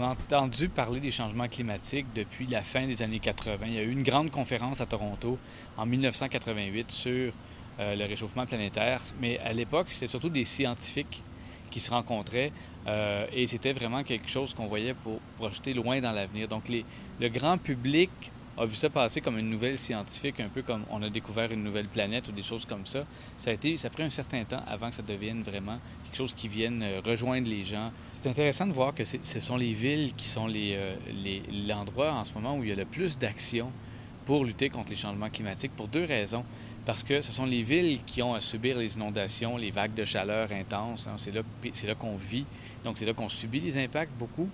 On a entendu parler des changements climatiques depuis la fin des années 80. Il y a eu une grande conférence à Toronto en 1988 sur le réchauffement planétaire, mais à l'époque, c'était surtout des scientifiques qui se rencontraient et c'était vraiment quelque chose qu'on voyait pour projeter loin dans l'avenir. Donc le grand public a vu ça passer comme une nouvelle scientifique, un peu comme on a découvert une nouvelle planète ou des choses comme ça. Ça a pris un certain temps avant que ça devienne vraiment quelque chose qui vienne rejoindre les gens. C'est intéressant de voir que ce sont les villes qui sont l'endroit en ce moment où il y a le plus d'action pour lutter contre les changements climatiques pour deux raisons. Parce que ce sont les villes qui ont à subir les inondations, les vagues de chaleur intenses. Hein. C'est là qu'on vit, donc c'est là qu'on subit les impacts beaucoup.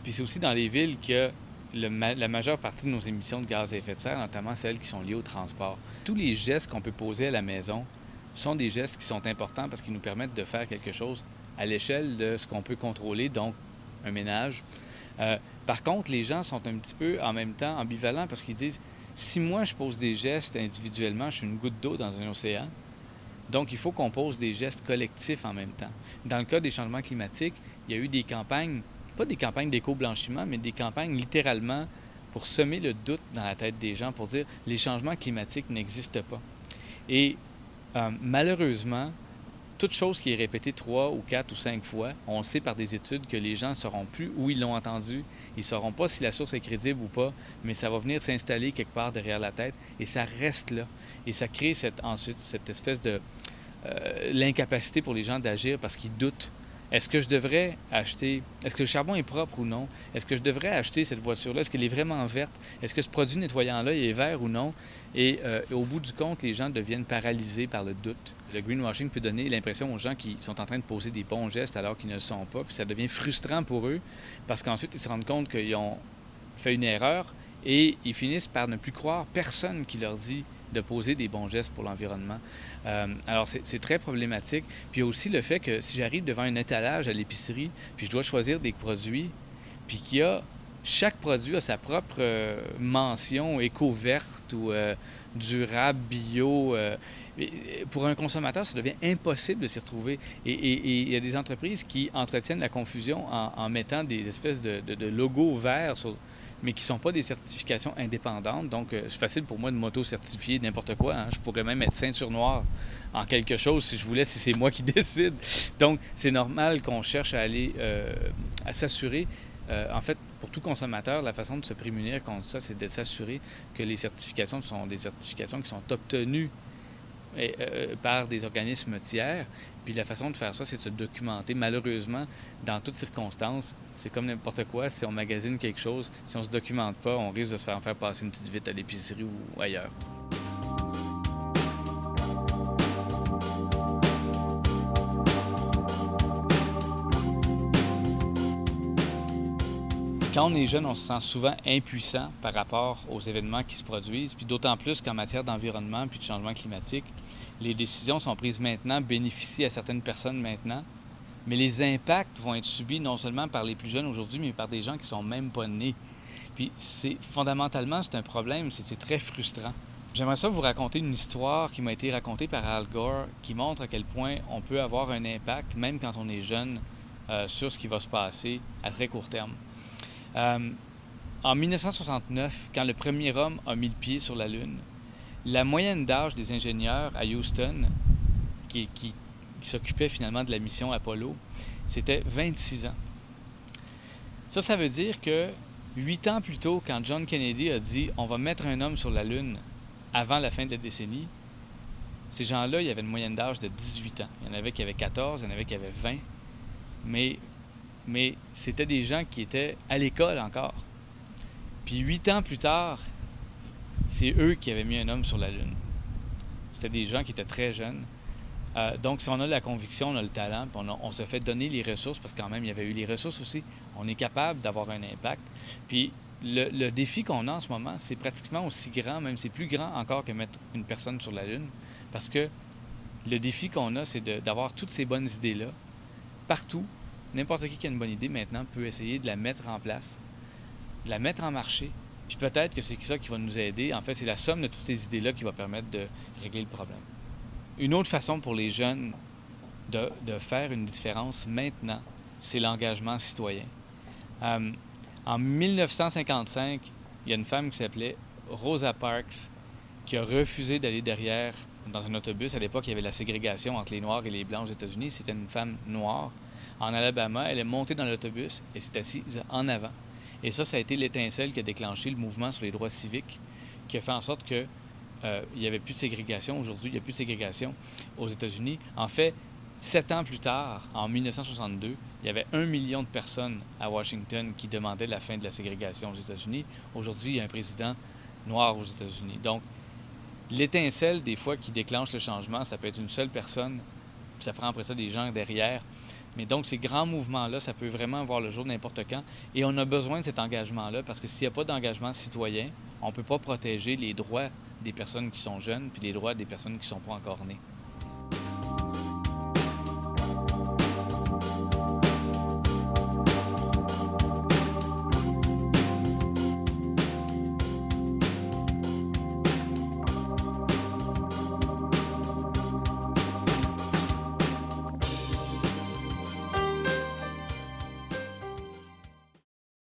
Puis c'est aussi dans les villes que la majeure partie de nos émissions de gaz à effet de serre, notamment celles qui sont liées au transport. Tous les gestes qu'on peut poser à la maison sont des gestes qui sont importants parce qu'ils nous permettent de faire quelque chose à l'échelle de ce qu'on peut contrôler, donc un ménage. Par contre, les gens sont un petit peu en même temps ambivalents parce qu'ils disent si moi je pose des gestes individuellement, je suis une goutte d'eau dans un océan. Donc il faut qu'on pose des gestes collectifs en même temps. Dans le cas des changements climatiques, il y a eu des campagnes, pas des campagnes d'éco-blanchiment, mais des campagnes littéralement pour semer le doute dans la tête des gens, pour dire les changements climatiques n'existent pas. Et malheureusement, toute chose qui est répétée 3 ou 4 ou 5 fois, on sait par des études que les gens ne sauront plus où ils l'ont entendu, ils ne sauront pas si la source est crédible ou pas, mais ça va venir s'installer quelque part derrière la tête et ça reste là. Et ça crée ensuite cette espèce de l'incapacité pour les gens d'agir parce qu'ils doutent. Est-ce que je devrais acheter... Est-ce que le charbon est propre ou non? Est-ce que je devrais acheter cette voiture-là? Est-ce qu'elle est vraiment verte? Est-ce que ce produit nettoyant-là est vert ou non? Et au bout du compte, les gens deviennent paralysés par le doute. Le greenwashing peut donner l'impression aux gens qui sont en train de poser des bons gestes alors qu'ils ne le sont pas. Puis ça devient frustrant pour eux parce qu'ensuite, ils se rendent compte qu'ils ont fait une erreur et ils finissent par ne plus croire personne qui leur dit de poser des bons gestes pour l'environnement. Alors, c'est très problématique. Puis il y a aussi le fait que si j'arrive devant un étalage à l'épicerie, puis je dois choisir des produits, puis chaque produit a sa propre mention éco-verte ou durable, bio. Pour un consommateur, ça devient impossible de s'y retrouver. Et il y a des entreprises qui entretiennent la confusion en mettant des espèces de logos verts mais qui ne sont pas des certifications indépendantes. Donc, c'est facile pour moi de m'auto-certifier n'importe quoi. Hein. Je pourrais même être ceinture noire en quelque chose si je voulais, si c'est moi qui décide. Donc, c'est normal qu'on cherche à aller à s'assurer. En fait, pour tout consommateur, la façon de se prémunir contre ça, c'est de s'assurer que les certifications sont des certifications qui sont obtenues par des organismes tiers. Puis la façon de faire ça, c'est de se documenter. Malheureusement, dans toutes circonstances, c'est comme n'importe quoi. Si on magasine quelque chose, si on ne se documente pas, on risque de se faire passer une petite vite à l'épicerie ou ailleurs. Quand on est jeune, on se sent souvent impuissant par rapport aux événements qui se produisent, puis d'autant plus qu'en matière d'environnement puis de changement climatique, les décisions sont prises maintenant, bénéficient à certaines personnes maintenant, mais les impacts vont être subis non seulement par les plus jeunes aujourd'hui, mais par des gens qui ne sont même pas nés. Puis fondamentalement, c'est un problème, c'est très frustrant. J'aimerais ça vous raconter une histoire qui m'a été racontée par Al Gore, qui montre à quel point on peut avoir un impact, même quand on est jeune, sur ce qui va se passer à très court terme. En 1969, quand le premier homme a mis le pied sur la Lune, la moyenne d'âge des ingénieurs à Houston, qui s'occupaient finalement de la mission Apollo, c'était 26 ans. Ça veut dire que 8 ans plus tôt, quand John Kennedy a dit « on va mettre un homme sur la Lune » avant la fin de la décennie, ces gens-là, il y avait une moyenne d'âge de 18 ans. Il y en avait qui avaient 14, il y en avait qui avaient 20. Mais c'était des gens qui étaient à l'école encore. Puis 8 ans plus tard, c'est eux qui avaient mis un homme sur la Lune. C'était des gens qui étaient très jeunes. Donc, si on a la conviction, on a le talent, puis on se fait donner les ressources, parce que quand même, il y avait eu les ressources aussi, on est capable d'avoir un impact. Puis, le défi qu'on a en ce moment, c'est pratiquement aussi grand, même c'est plus grand encore que mettre une personne sur la Lune, parce que le défi qu'on a, c'est d'avoir toutes ces bonnes idées-là, partout. N'importe qui a une bonne idée maintenant peut essayer de la mettre en place, de la mettre en marché, puis peut-être que c'est ça qui va nous aider. En fait, c'est la somme de toutes ces idées-là qui va permettre de régler le problème. Une autre façon pour les jeunes de faire une différence maintenant, c'est l'engagement citoyen. Euh, En 1955, il y a une femme qui s'appelait Rosa Parks qui a refusé d'aller derrière dans un autobus. À l'époque, il y avait la ségrégation entre les Noirs et les Blancs aux États-Unis. C'était une femme noire. En Alabama, elle est montée dans l'autobus et s'est assise en avant. Et ça a été l'étincelle qui a déclenché le mouvement sur les droits civiques, qui a fait en sorte que il n'y avait plus de ségrégation. Aujourd'hui, il n'y a plus de ségrégation aux États-Unis. En fait, 7 ans plus tard, en 1962, il y avait 1 million de personnes à Washington qui demandaient la fin de la ségrégation aux États-Unis. Aujourd'hui, il y a un président noir aux États-Unis. Donc, l'étincelle, des fois, qui déclenche le changement, ça peut être une seule personne, puis ça prend après ça des gens derrière. Mais donc, ces grands mouvements-là, ça peut vraiment voir le jour n'importe quand. Et on a besoin de cet engagement-là, parce que s'il n'y a pas d'engagement citoyen, on ne peut pas protéger les droits des personnes qui sont jeunes, puis les droits des personnes qui ne sont pas encore nées.